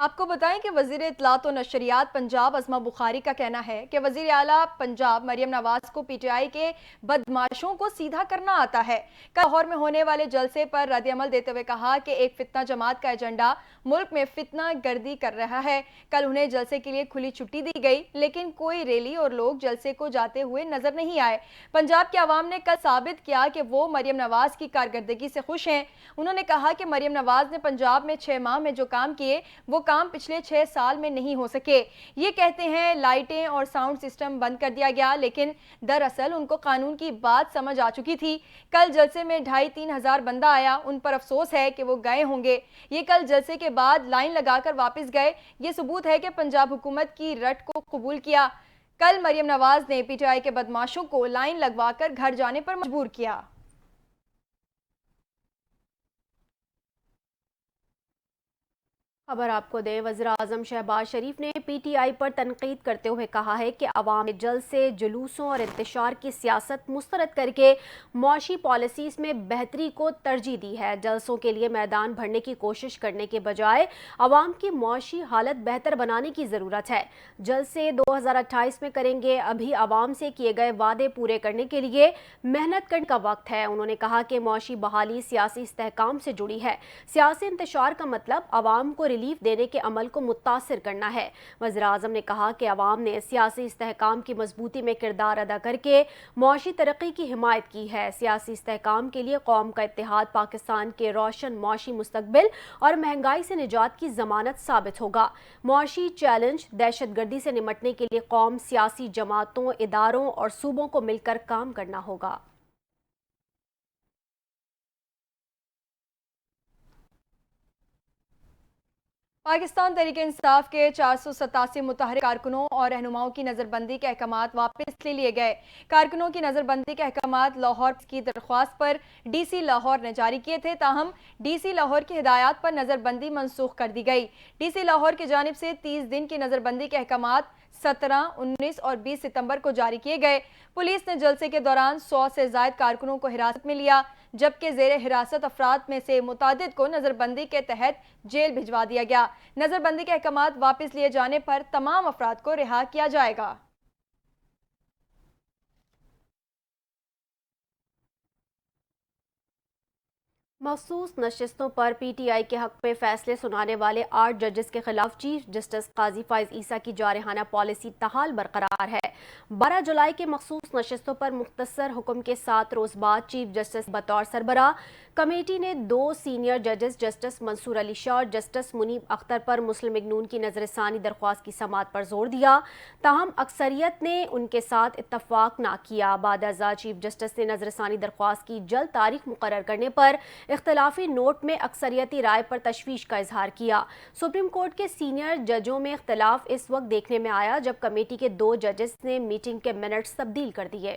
آپ کو بتائیں کہ وزیر اطلاعات و نشریات پنجاب اسما بخاری کا کہنا ہے کہ وزیر اعلیٰ پنجاب مریم نواز کو پی ٹی آئی کے بدماشوں کو سیدھا کرنا آتا ہے۔ کل لاہور میں ہونے والے جلسے پر رد عمل دیتے ہوئے کہا کہ ایک فتنہ جماعت کا ایجنڈا ملک میں فتنہ گردی کر رہا ہے۔ کل انہیں جلسے کے لیے کھلی چھٹی دی گئی، لیکن کوئی ریلی اور لوگ جلسے کو جاتے ہوئے نظر نہیں آئے۔ پنجاب کے عوام نے کل ثابت کیا کہ وہ مریم نواز کی کارکردگی سے خوش ہیں۔ انہوں نے کہا کہ مریم نواز نے پنجاب میں 6 ماہ میں جو کام کیے وہ کام پچھلے 6 سال میں نہیں ہو سکے۔ یہ کہتے ہیں لائٹیں اور ساؤنڈ سسٹم بند کر دیا گیا، لیکن دراصل ان کو قانون کی بات سمجھ آ چکی تھی۔ کل جلسے میں 2,500-3 ہزار بندہ آیا، ان پر افسوس ہے کہ وہ گئے ہوں گے۔ یہ کل جلسے کے بعد لائن لگا کر واپس گئے۔ یہ ثبوت ہے کہ پنجاب حکومت کی رٹ کو قبول کیا۔ کل مریم نواز نے پی ٹی آئی کے بدماشوں کو لائن لگوا کر گھر جانے پر مجبور کیا۔ خبر آپ کو دیں، وزیراعظم شہباز شریف نے پی ٹی آئی پر تنقید کرتے ہوئے کہا ہے کہ عوام نے جلسے، جلوسوں اور انتشار کی سیاست مسترد کر کے معاشی پالیسیز میں بہتری کو ترجیح دی ہے۔ جلسوں کے لیے میدان بھرنے کی کوشش کرنے کے بجائے عوام کی معاشی حالت بہتر بنانے کی ضرورت ہے۔ جلسے 2028 میں کریں گے، ابھی عوام سے کیے گئے وعدے پورے کرنے کے لیے محنت کرنے کا وقت ہے۔ انہوں نے کہا کہ معاشی بحالی سیاسی استحکام سے جڑی ہے۔ سیاسی انتشار کا مطلب عوام کو ریلیف دینے کے عمل کو متاثر کرنا ہے۔ وزیراعظم نے کہا کہ عوام نے سیاسی استحکام کی مضبوطی میں کردار ادا کر کے معاشی ترقی کی حمایت کی ہے۔ سیاسی استحکام کے لیے قوم کا اتحاد پاکستان کے روشن معاشی مستقبل اور مہنگائی سے نجات کی ضمانت ثابت ہوگا۔ معاشی چیلنج، دہشت گردی سے نمٹنے کے لیے قوم، سیاسی جماعتوں، اداروں اور صوبوں کو مل کر کام کرنا ہوگا۔ پاکستان تحریک انصاف کے 487 متحرک کارکنوں اور رہنماؤں کی نظر بندی کے احکامات واپس لے لیے گئے۔ کارکنوں کی نظر بندی کے احکامات لاہور کی درخواست پر ڈی سی لاہور نے جاری کیے تھے، تاہم ڈی سی لاہور کی ہدایات پر نظر بندی منسوخ کر دی گئی۔ ڈی سی لاہور کی جانب سے 30 دن کی نظر بندی کے احکامات 17، 19 اور 20 ستمبر کو جاری کیے گئے۔ پولیس نے جلسے کے دوران 100 سے زائد کارکنوں کو حراست میں لیا، جبکہ زیر حراست افراد میں سے متعدد کو نظر بندی کے تحت جیل بھجوا دیا گیا۔ نظر بندی کے احکامات واپس لیے جانے پر تمام افراد کو رہا کیا جائے گا۔ مخصوص نشستوں پر پی ٹی آئی کے حق میں فیصلے سنانے والے 8 ججز کے خلاف چیف جسٹس قاضی فائز عیسیٰ کی جارحانہ پالیسی تاحال برقرار ہے۔ 12 جولائی کے مخصوص نشستوں پر مختصر حکم کے 7 روز بعد چیف جسٹس بطور سربراہ کمیٹی نے 2 سینئر ججز جسٹس منصور علی شاہ اور جسٹس منیب اختر پر مسلم لیگ نون کی نظر ثانی درخواست کی سماعت پر زور دیا، تاہم اکثریت نے ان کے ساتھ اتفاق نہ کیا۔ بعد ازاں چیف جسٹس نے نظر ثانی درخواست کی جلد تاریخ مقرر کرنے پر اختلافی نوٹ میں اکثریتی رائے پر تشویش کا اظہار کیا۔ سپریم کورٹ کے سینئر ججوں میں اختلاف اس وقت دیکھنے میں آیا جب کمیٹی کے 2 ججز نے میٹنگ کے منٹس تبدیل کر دیے۔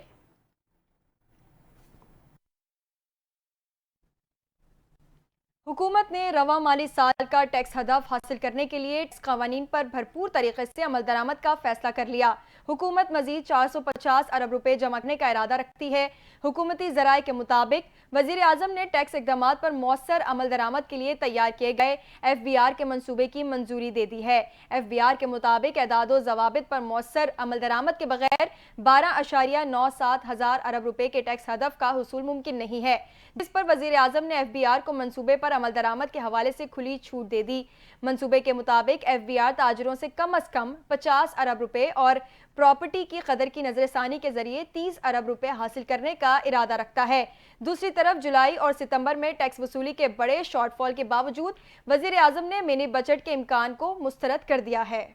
حکومت نے رواں مالی سال کا ٹیکس ہدف حاصل کرنے کے لیے ٹیکس قوانین پر بھرپور طریقے سے عمل درآمد کا فیصلہ کر لیا۔ حکومت مزید 450 ارب روپے جمع کرنے کا ارادہ رکھتی ہے۔ حکومتی ذرائع کے مطابق وزیر اعظم نے ٹیکس اقدامات پر مؤثر عمل درآمد کے لیے تیار کیے گئے ایف بی آر کے منصوبے کی منظوری دے دی ہے۔ ایف بی آر کے مطابق اعداد و ضوابط پر مؤثر عمل درآمد کے بغیر 12.97 ہزار ارب روپے کے ٹیکس ہدف کا حصول ممکن نہیں ہے، جس پر وزیر اعظم نے ایف بی آر کو منصوبے پر عمل درآمد کے حوالے سے کھلی چھوٹ دے دی۔ منصوبے کے مطابق ایف بی آر تاجروں سے کم از کم 50 ارب روپے اور پراپرٹی کی قدر کی نظر ثانی کے ذریعے 30 ارب روپے حاصل کرنے کا ارادہ رکھتا ہے۔ دوسری طرف جولائی اور ستمبر میں ٹیکس وصولی کے بڑے شارٹ فال کے باوجود وزیر اعظم نے منی بجٹ کے امکان کو مسترد کر دیا ہے۔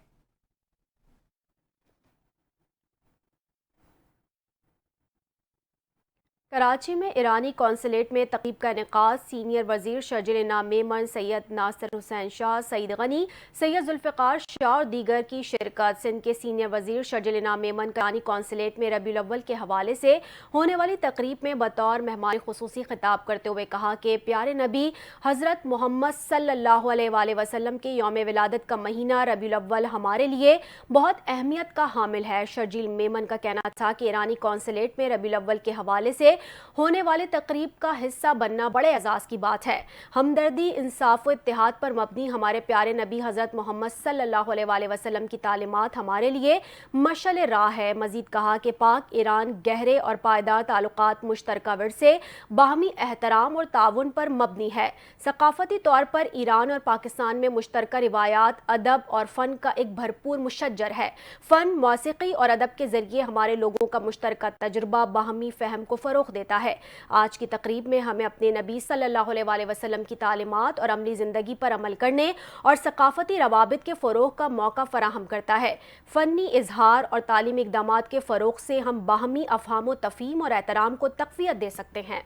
کراچی میں ایرانی قونصلیٹ میں تقریب کا انعقاد۔ سینئر وزیر شرجیل انعام میمن، سید ناصر حسین شاہ، سعید غنی، سید ذوالفقار شاہ اور دیگر کی شرکت۔ سندھ کے سینئر وزیر شرجیل انعام میمن کا ایرانی قونصلیٹ میں ربیع الاول کے حوالے سے ہونے والی تقریب میں بطور مہمان خصوصی خطاب کرتے ہوئے کہا کہ پیارے نبی حضرت محمد صلی اللہ علیہ وآلہ وسلم کے یوم ولادت کا مہینہ ربیع الاول ہمارے لیے بہت اہمیت کا حامل ہے۔ شرجیل میمن کا کہنا تھا کہ ایرانی قونصلیٹ میں ربیع الاول کے حوالے سے ہونے والے تقریب کا حصہ بننا بڑے اعزاز کی بات ہے۔ ہمدردی، انصاف و اتحاد پر مبنی ہمارے پیارے نبی حضرت محمد صلی اللہ علیہ وآلہ وسلم کی تعلیمات ہمارے لیے مشعل راہ ہے۔ مزید کہا کہ پاک ایران گہرے اور پائیدار تعلقات، مشترکہ ورثے، باہمی احترام اور تعاون پر مبنی ہے۔ ثقافتی طور پر ایران اور پاکستان میں مشترکہ روایات، ادب اور فن کا ایک بھرپور مشجر ہے۔ فن، موسیقی اور ادب کے ذریعے ہمارے لوگوں کا مشترکہ تجربہ باہمی فہم کو فروغ دیتا ہے۔ آج کی تقریب میں ہمیں اپنے نبی صلی اللہ علیہ وآلہ وسلم کی تعلیمات اور عملی زندگی پر عمل کرنے اور ثقافتی روابط کے فروغ کا موقع فراہم کرتا ہے۔ فنی اظہار اور تعلیمی اقدامات کے فروغ سے ہم باہمی افہام و تفہیم اور احترام کو تقویت دے سکتے ہیں۔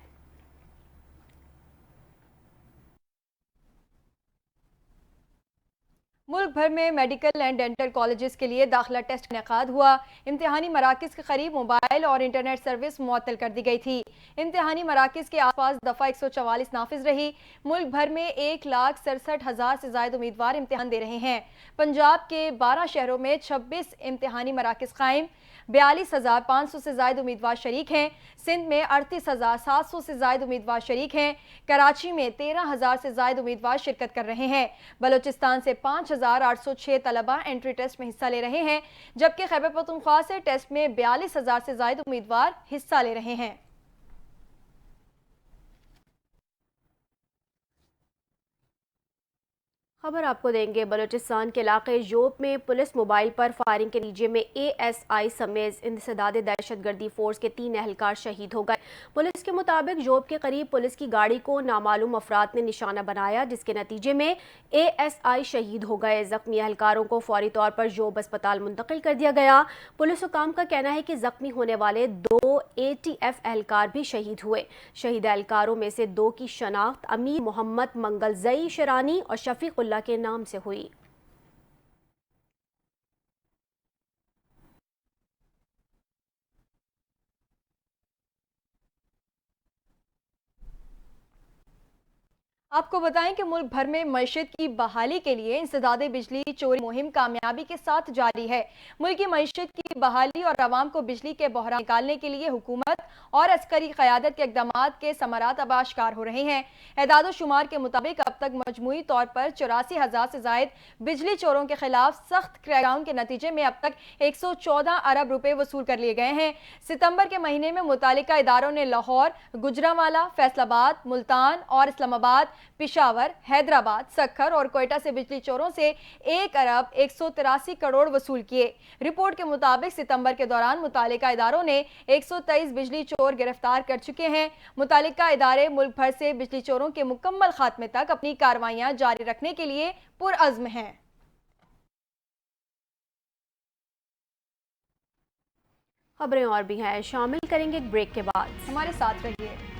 ملک بھر میں میڈیکل اینڈ ڈینٹل کالجز کے لیے داخلہ ٹیسٹ کا انعقاد ہوا۔ امتحانی مراکز کے قریب موبائل اور انٹرنیٹ سروس معطل کر دی گئی تھی۔ امتحانی مراکز کے آس پاس دفعہ 144 نافذ رہی۔ ملک بھر میں 1,67,000 سے زائد امیدوار امتحان دے رہے ہیں۔ پنجاب کے 12 شہروں میں 26 امتحانی مراکز قائم، 42,500 سے زائد امیدوار شریک ہیں۔ سندھ میں 38,700 سے زائد امیدوار شریک ہیں۔ کراچی میں 13,000 سے زائد امیدوار شرکت کر رہے ہیں۔ بلوچستان سے 5,806 طلبہ انٹری ٹیسٹ میں حصہ لے رہے ہیں، جبکہ خیبر پختونخوا سے ٹیسٹ میں 42,000 سے زائد امیدوار حصہ لے رہے ہیں۔ خبر آپ کو دیں گے بلوچستان کے علاقے جوب میں پولیس موبائل پر فائرنگ کے نتیجے میں اے ایس آئی سمیت انسداد دہشت گردی فورس کے 3 اہلکار شہید ہو گئے۔ پولیس کے مطابق جوب کے قریب پولیس کی گاڑی کو نامعلوم افراد نے نشانہ بنایا، جس کے نتیجے میں اے ایس آئی شہید ہو گئے۔ زخمی اہلکاروں کو فوری طور پر جوب اسپتال منتقل کر دیا گیا۔ پولیس حکام کا کہنا ہے کہ زخمی ہونے والے 2 اے ٹی ایف اہلکار بھی شہید ہوئے۔ شہید اہلکاروں میں سے 2 کی شناخت امیر محمد منگلزئی شرانی اور شفیق اللہ کے نام سے ہوئی۔ آپ کو بتائیں کہ ملک بھر میں معیشت کی بحالی کے لیے انسداد بجلی چوری مہم کامیابی کے ساتھ جاری ہے۔ ملکی معیشت کی بحالی اور عوام کو بجلی کے بحران نکالنے کے لیے حکومت اور عسکری قیادت کے اقدامات کے ثمرات اب آشکار ہو رہے ہیں۔ اعداد و شمار کے مطابق اب تک مجموعی طور پر 84,000 سے زائد بجلی چوروں کے خلاف سخت کریک ڈاؤن کے نتیجے میں اب تک 114 ارب روپے وصول کر لیے گئے ہیں۔ ستمبر کے مہینے میں متعلقہ اداروں نے لاہور، گجرانوالہ، فیصل آباد، ملتان اور اسلام آباد، پشاور، حیدرآباد، سکھر اور کوئٹہ سے بجلی چوروں سے 1 ارب 183 کروڑ وصول کیے۔ رپورٹ کے مطابق ستمبر کے دوران متعلقہ اداروں نے 123 بجلی چور گرفتار کر چکے ہیں۔ متعلقہ ادارے ملک بھر سے بجلی چوروں کے مکمل خاتمے تک اپنی کارروائیاں جاری رکھنے کے لیے پرعزم ہیں۔ خبریں اور بھی ہیں، شامل کریں گے ایک بریک کے بعد۔ ہمارے ساتھ رہیے۔